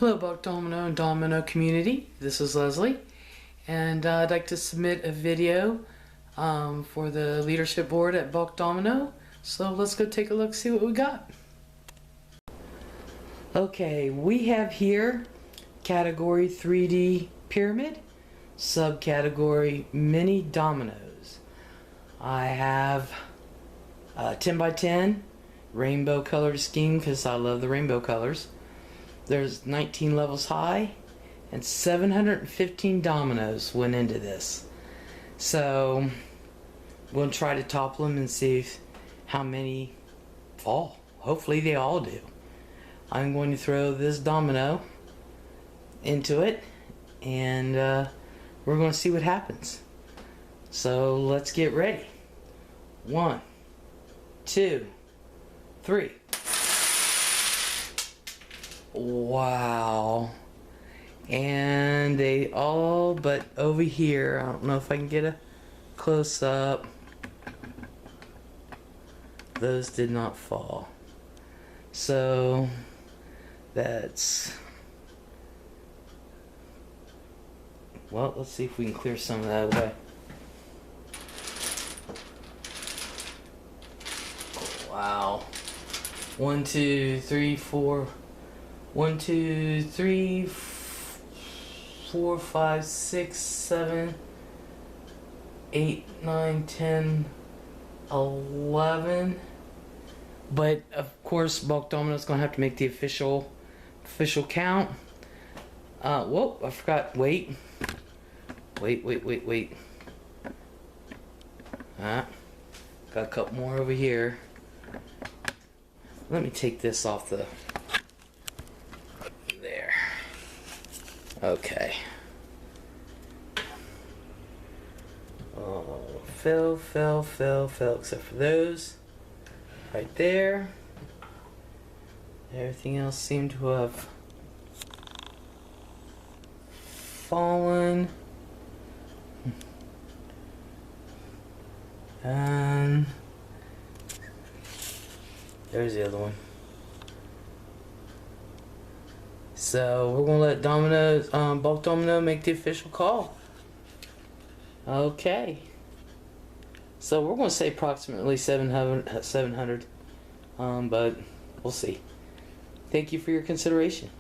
Hello, Buck Domino and Domino community. This is Leslie, and I'd like to submit a video for the leadership board at Buck Domino. So let's go take a look, see what we got. Okay, we have here category 3D pyramid, subcategory mini dominoes. I have 10 by 10 rainbow colored scheme because I love the rainbow colors. There's 19 levels high and 715 dominoes went into this. So we'll try to topple them and see how many fall. Hopefully they all do. I'm going to throw this domino into it and we're going to see what happens. So let's get ready. 1, 2, 3. Wow. And they all but over here, I don't know if I can get a close up, those did not fall. So that's, well, let's see if we can clear some of that away. Wow. 1, 2, 3, 4. 1, 2, 3, 4, 5, 6, 7, 8, 9, 10, 11. But of course, Bulk Domino's gonna have to make the official count. Whoa! I forgot. Wait. Got a couple more over here. Let me take this off the. There. Okay. Oh, fell, except for those. Right there. Everything else seemed to have fallen. And there's the other one. So we're gonna let Bulk Domino make the official call. Okay. So we're gonna say approximately 700, but we'll see. Thank you for your consideration.